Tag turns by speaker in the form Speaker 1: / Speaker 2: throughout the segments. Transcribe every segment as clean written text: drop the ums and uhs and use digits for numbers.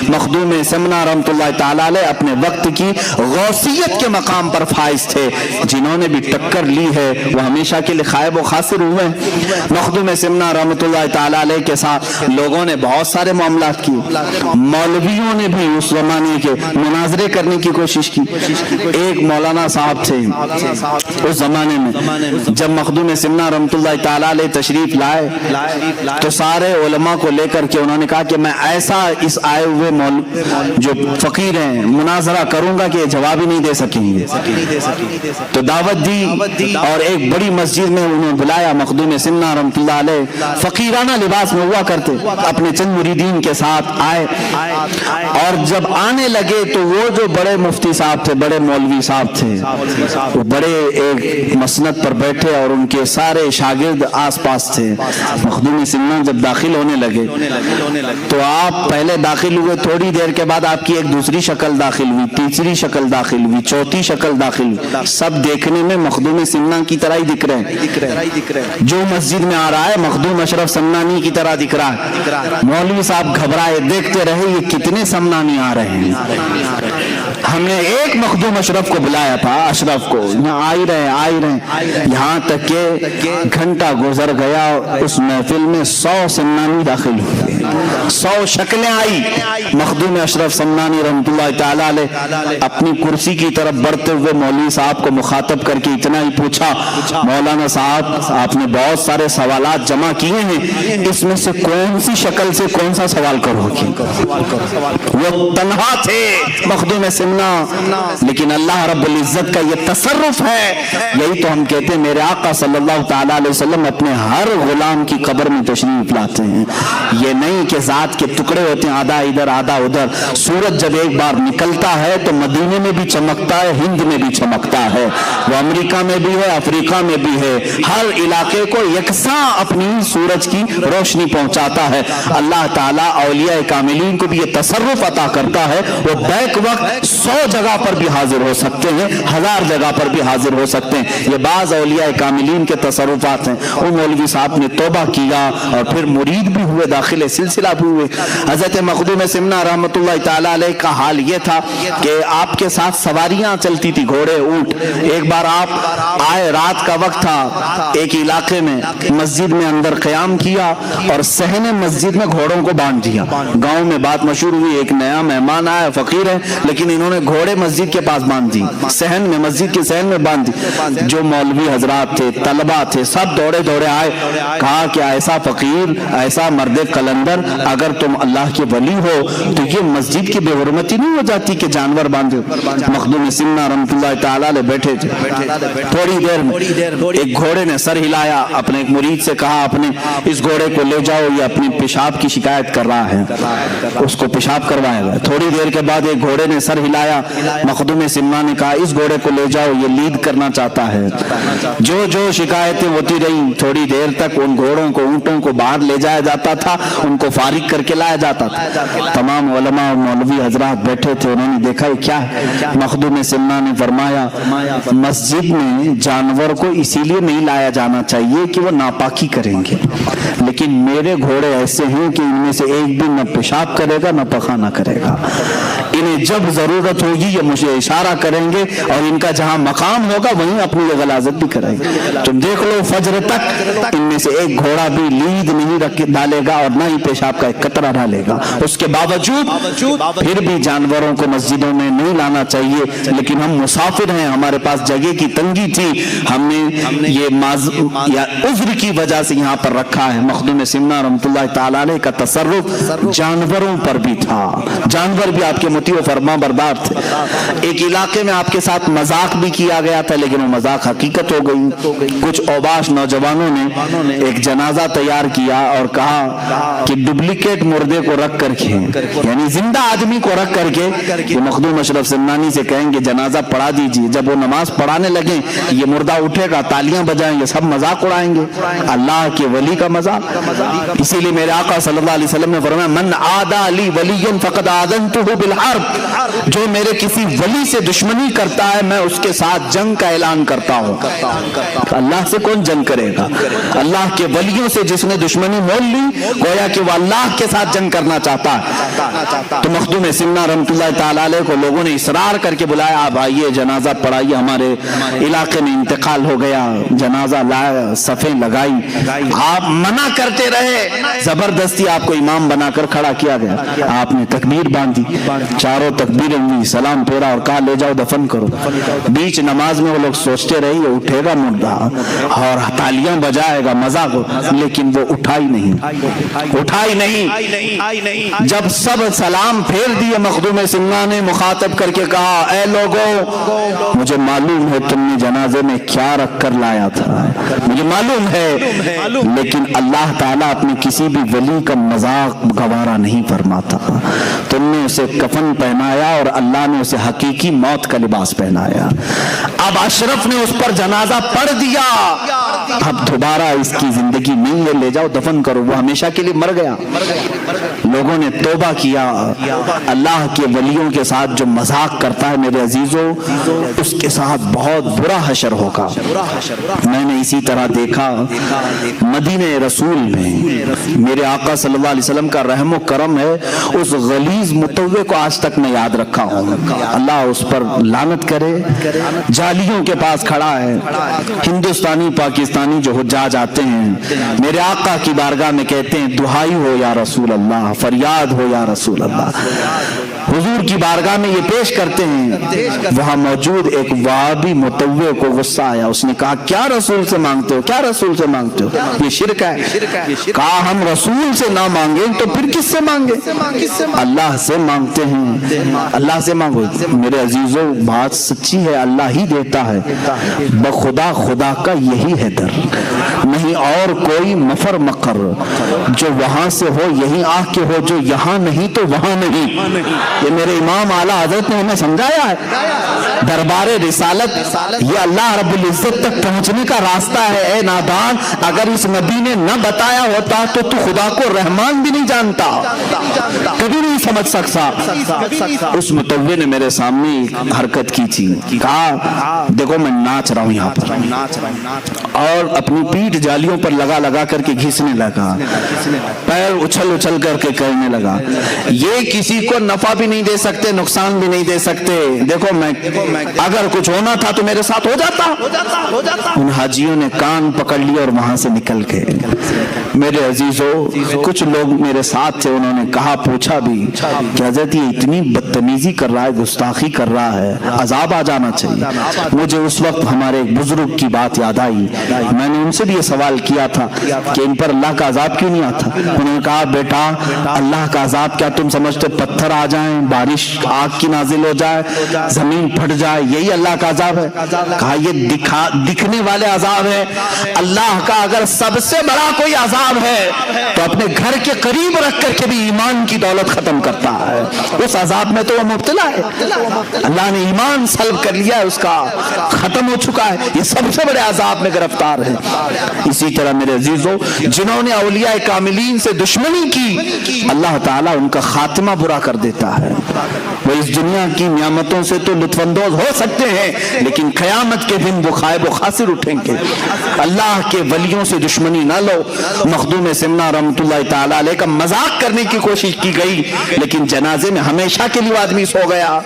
Speaker 1: مخدوم سمنا رحمۃ اللہ تعالی علیہ اپنے وقت کی غوثیت کے مقام پر فائز تھے، جنہوں نے بھی ٹکر لی ہے وہ ہمیشہ کے لیے خائب و خاسر ہوئے۔ مخدوم سمنا رحمۃ اللہ تعالی علیہ کے ساتھ لوگوں نے بہت سارے معاملات کیے، مولویوں نے بھی اس زمانے کے مناظرے کرنے کی کوشش کی۔ ایک مولانا صاحب تھے اس زمانے میں، جب مخدوم سمنا رحمۃ اللہ تعالی علیہ تشریف لائے تو سارے علماء کو لے کر کے انہوں نے کہا کہ میں ایسا اس آئے ہوئے جو فقیر ہیں مناظرہ کروں گا کہ جواب ہی نہیں دے سکیں گے۔ تو دعوت دی اور ایک بڑی مسجد میں انہوں نے بلایا۔ مخدوم سمنا رحمۃ اللہ علیہ فقیرانہ لباس میں ہوا کرتے، اپنے چند مریدین کے ساتھ آئے، اور جب آنے لگے تو وہ جو بڑے مفتی صاحب تھے، بڑے مولوی صاحب تھے، وہ بڑے ایک مسند پر بیٹھے اور ان کے سارے شاگرد آس پاس تھے۔ مخدوم سمنا جب داخل ہونے لگے تو آپ پہلے داخل ہوئے، تھوڑی دیر کے بعد آپ کی ایک دوسری شکل داخل ہوئی، تیسری شکل داخل ہوئی، چوتھی شکل داخل ہوئی، سب دیکھنے میں مخدوم سمنا کی طرح ہی دکھ رہے ہیں۔ جو مسجد میں آ رہا ہے مخدوم اشرف سمنانی کی طرح دکھ رہا ہے۔ مولوی صاحب گھبرائے، دیکھتے رہے یہ کتنے سمنانی آ رہے ہیں۔ ہم نے ایک مخدوم اشرف کو بلایا تھا، اشرف کو، یہاں آ ہی رہے، یہاں تک کہ گھنٹہ گزر گیا، اس محفل میں 100 سمنانی داخل ہوئے، 100 شکلیں آئی۔ مخدوم اشرف سمنانی رحمۃ اللہ تعالی علیہ اپنی کرسی کی طرف بڑھتے ہوئے مولوی صاحب کو مخاطب کر کے اتنا ہی پوچھا، مولانا صاحب آپ نے بہت سارے سوالات جمع کیے ہیں، اس میں سے کون سی شکل سے کون سا سوال کرو گی؟ وہ تنہا تھے مخدوم سمنا، لیکن اللہ رب العزت کا یہ تصرف ہے۔ یہی تو ہم کہتے ہیں میرے آقا صلی اللہ تعالی علیہ وسلم اپنے ہر غلام کی قبر میں تشریف لاتے ہیں۔ یہ نہیں کہ ذات کے ٹکڑے ہوتے ہیں، آدھا ادھر آدھا ادھر۔ سورج جب ایک بار نکلتا ہے تو مدینے میں بھی چمکتا ہے، ہند میں بھی چمکتا ہے، وہ امریکہ میں بھی ہے، افریقہ میں بھی ہے، ہر علاقے کو یکساں اپنی سورج کی روشنی پہنچاتا ہے۔ اللہ تعالیٰ اولیاء کاملین کو بھی یہ تصرف عطا کرتا ہے، وہ بیک وقت 100 جگہ پر بھی حاضر ہو سکتے ہیں، 1000 جگہ پر بھی حاضر ہو سکتے ہیں۔ یہ بعض اولیاء کاملین کے تصرفات ہیں۔ ان مولوی صاحب نے توبہ کیا اور پھر مرید بھی ہوئے، داخل سلسلہ بھی ہوئے۔ حضرت مخدوم سمنا رحمۃ اللہ تعالی علیہ کا حال یہ تھا کہ آپ کے ساتھ سواریاں چلتی تھی، گھوڑے، اونٹ۔ ایک بار آپ آئے، رات کا وقت تھا، ایک علاقے میں مسجد میں اندر قیام کیا اور صحن مسجد میں گھوڑوں کو باندھ دیا۔ گاؤں میں بات مشہور ہوئی، ایک نیا مہمان آیا، فقیر ہے، لیکن انہوں نے گھوڑے مسجد کے پاس باندھ دی، صحن میں، مسجد کے صحن میں باندھ دی۔ جو مولوی حضرات تھے، طلبہ تھے، سب دوڑے دوڑے آئے، کہا کہ ایسا فقیر، ایسا مرد قلندر، اگر تم اللہ کے ولی ہو تو یہ مسجد کی بے حرمتی نہیں ہو جاتی کہ جانور باندھو؟ مخدوم سمنا رحمۃ اللہ تعالی علیہ بیٹھے تھے، تھوڑی دیر میں ایک گھوڑے نے سر ہلایا، اپنے ایک مرید سے کہا اپنے اس گھوڑے کو لے جاؤ، یہ اپنی پیشاب کی شکایت کر رہا ہے، اس کو پیشاب کروایا گیا۔ تھوڑی دیر کے بعد ایک گھوڑے نے سر ہلایا، مخدوم سمنا نے کہا اس گھوڑے کو لے جاؤ، یہ لید کرنا چاہتا ہے۔ جو جو شکایتیں ہوتی رہی، تھوڑی دیر تک ان گھوڑوں کو، اونٹوں کو باہر لے جایا جاتا تھا، ان کو فارغ کر کے لایا جاتا تھا۔ تمام علماء اور مولوی حضرات بیٹھے تھے، انہوں نے دیکھا یہ کیا ہے۔ مخدوم سمنا نے فرمایا مسجد میں جانور کو اسی لیے نہیں لایا جانا چاہیے کہ وہ ناپاکی کریں گے، لیکن میرے گھوڑے ایسے ہیں کہ ان میں سے ایک بھی نہ پیشاب کرے گا نہ پخانہ کرے گا، انہیں جب ضرورت ہوگی یہ مجھے اشارہ کریں گے اور ان کا جہاں مقام ہوگا وہیں اپنی یہ غلاظت بھی کریں گے۔ تم دیکھ لو فجر تک ان میں سے ایک گھوڑا بھی لید نہیں ڈالے گا اور نہ ہی پیشاب کا ایک قطرہ ڈالے گا۔ اس کے باوجود پھر بھی جانوروں کو مسجدوں میں نہیں لانا چاہیے، لیکن ہم مسافر ہیں، ہمارے پاس جگہ کی تنگی تھی، ہم نے یہ عذر کی وجہ سے یہاں پر رکھا ہے۔ مخدوم سمنا رحمۃ اللہ تعالی علیہ کا تصرف جانوروں پر بھی تھا، جانور بھی آپ کے مطیع و فرما بردار تھے۔ ایک علاقے میں آپ کے ساتھ مذاق بھی کیا گیا تھا، لیکن وہ مذاق حقیقت ہو گئی۔ کچھ اوباش نوجوانوں نے ایک جنازہ تیار کیا اور کہا کہ ڈپلیکیٹ مردے کو رکھ کر کے، یعنی زندہ آدمی کو رکھ کر کے وہ مخدوم اشرف سمنانی سے کہیں گے جنازہ پڑھا دیجیے۔ جب وہ نماز پڑھانے لگیں یہ مردہ اٹھے گا، تالیاں بجائیں گے، سب مذاق اڑائیں گے، اللہ کے ولی کا مذاق۔ اسی لیے میرے آقا صلی اللہ علیہ وسلم نے فرمایا من عادى لي وليا فقد آذنته بالحرب، جو جو میرے کسی ولی سے دشمنی کرتا ہے میں اس کے ساتھ جنگ کا اعلان کرتا ہوں. اللہ سے کون جنگ کرے گا؟ اللہ کے ولیوں سے جس نے دشمنی مول لی گویا کہ وہ اللہ کے ساتھ جنگ کرنا چاہتا ہے. تو مخدوم سمنہ رحمۃ اللہ تعالی علیہ کو لوگوں نے اصرار کر کے بلایا, آپ آئیے جنازہ پڑھائیے, ہمارے علاقے میں انتقال ہو گیا, جنازہ لائے, صفیں لگائی, آپ منع کرتے رہے, زبردستی آپ کو امام بنا کر کھڑا کیا گیا. آپ نے تکبیر باندھی, چاروں تکبیریں ہوئی, سلام پھیرا اور کہا لے جاؤ دفن کرو. بیچ نماز میں وہ لوگ سوچتے رہے یہ اٹھے گا مردہ اور تالیاں بجائے گا مزاق, لیکن وہ اٹھا ہی نہیں. جب سب سلام پھیر دیے مخدوم سمنہ نے مخاطب کر کے کہا اے لوگوں مجھے معلوم ہے تم نے جنازے میں کیا رکھ کر لایا تھا, مجھے معلوم ہے, لیکن اللہ تعالیٰ اپنے کسی بھی ولی کا مذاق گوارا نہیں فرماتا. تم نے اسے کفن پہنایا اور اللہ نے اسے حقیقی موت کا لباس پہنایا. اب اشرف نے اس پر جنازہ پڑھ دیا, اب دوبارہ اس کی زندگی نہیں ہے, لے جاؤ دفن کرو, وہ ہمیشہ کے لیے مر گیا. لوگوں نے توبہ کیا. اللہ کے ولیوں کے ساتھ جو مذاق کرتا ہے میرے عزیزوں اس کے ساتھ بہت برا حشر ہوگا. میں نے اسی طرح دیکھا مدینہ رسول میں میرے آقا صلی اللہ علیہ وسلم کا رحم و کرم ہے, اس غلیظ متوع کو آج تک میں یاد رکھا ہوں. اللہ اس پر لعنت کرے, جالیوں کے پاس کھڑا ہے. ہندوستانی پاکستانی جو حجاج آتے ہیں میرے آقا کی بارگاہ میں کہتے ہیں دعائی ہو یا رسول اللہ, فریاد ہو یا رسول اللہ. حضور کی بارگاہ میں یہ پیش کرتے ہیں. وہاں موجود ایک وہابی متوع کو غصہ آیا, اس نے کہا کیا رسول سے مانگتے ہو, کیا رسول سے مانگتے ہو, یہ شرک ہے. کہا ہم رسول سے نہ مانگیں تو پھر کس سے مانگے, اللہ سے مانگتے ہیں, اللہ سے مانگو. میرے عزیزوں بات سچی ہے, اللہ ہی دیتا ہے, بخدا خدا کا یہی ہے در, نہیں اور کوئی مفر مقر. جو وہاں سے ہو یہی آ کے ہو, جو یہاں نہیں تو وہاں نہیں. یہ میرے امام اعلیٰ حضرت نے ہمیں سمجھایا ہے. دربار رسالت یہ اللہ رب العزت تک پہنچنے کا راستہ ہے. اے نادان, اگر اس نبی نے نہ بتایا ہوتا تو خدا کو رحمان بھی نہیں جانتا, کبھی نہیں سمجھ سکتا. اس متوع نے میرے سامنے حرکت کی تھی, کہا دیکھو میں ناچ رہا ہوں یہاں پر, اور اپنی پیٹھ جالیوں پر لگا کر کے گھسنے لگا, پیر اچھل کر کے کرنے لگا. یہ کسی کو نفع بھی نہیں دے سکتے, نقصان بھی نہیں دے سکتے. دیکھو میں اگر کچھ ہونا تھا تو میرے ساتھ ہو جاتا. ان حاجیوں نے کان پکڑ لیا اور وہاں سے نکل گئے. میرے عزیزوں کچھ لوگ میرے ساتھ تھے, انہوں نے کہا پوچھا بھی کہ حضرت یہ اتنی بدتمیزی کر رہا ہے, گستاخی کر رہا ہے, عذاب آ جانا چاہیے. مجھے اس وقت ہمارے ایک بزرگ کی بات یاد آئی. میں نے ان سے بھی یہ سوال کیا تھا کہ ان پر اللہ کا عذاب کیوں نہیں آتا. انہوں نے کہا بیٹا اللہ کا عذاب کیا تم سمجھتے پتھر آ جائیں, بارش آگ کی نازل ہو جائے, زمین پھٹ جائے, یہی اللہ کا عذاب ہے. کہا یہ دکھنے والے عذاب ہے. اللہ کا اگر سب سے بڑا کوئی عذاب ہے تو اپنے گھر کے قریب رکھ کر کے بھی ایمان کی دولت ختم کرتا ہے. اس عذاب میں تو وہ مبتلا ہے. اللہ نے ایمان سلب کر لیا ہے, اس کا ختم ہو چکا ہے. یہ سب سے بڑے عذاب میں گرفتار ہے. اسی طرح میرے عزیزوں جنہوں نے اولیاء کاملین سے دشمنی کی اللہ تعالیٰ ان کا خاتمہ برا کر دیتا ہے. وہ اس دنیا کی نعمتوں سے تو لطف اندوز ہو سکتے ہیں لیکن قیامت کے دن وہ خائب و خاسر اٹھیں گے. اللہ کے ولیوں سے دشمنی نہ لو. مخدوم سمنہ رحمۃ اللہ تعالی علیہ کا مذاق کرنے کی کوشش کی گئی لیکن جنازے میں ہمیشہ کے لیے آدمی سو گیا.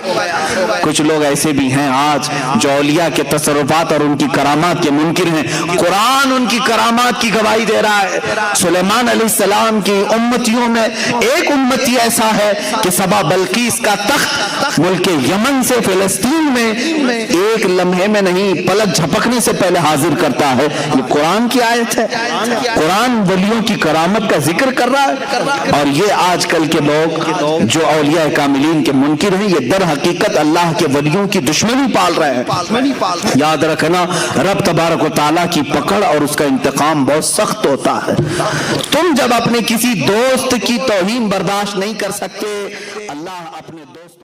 Speaker 1: کچھ لوگ ایسے بھی ہیں آج جو اولیاء کے تصرفات اور ان کی کرامات کے منکر ہیں. قرآن ان کی کرامات کی گواہی دے رہا ہے. سلیمان علیہ السلام کی امتیوں میں ایک امتی ایسا ہے کہ سبا بلقیس کا تخت ملک یمن سے فلسطین میں ایک لمحے میں نہیں پلک جھپکنے سے پہلے حاضر کرتا ہے. یہ قرآن کی آیت ہے. قرآن ولیوں کی کرامت کا ذکر کر رہا ہے. اور یہ آج کل کے لوگ جو اولیاء کاملین کے منکر ہیں یہ در حقیقت اللہ کے ولیوں کی دشمنی پال رہے ہیں. یاد رکھنا رب تبارک و تعالیٰ کی پکڑ اور اس کا انتقام بہت سخت ہوتا ہے. تم جب اپنے کسی دوست کی توہین برداشت نہیں کر سکتے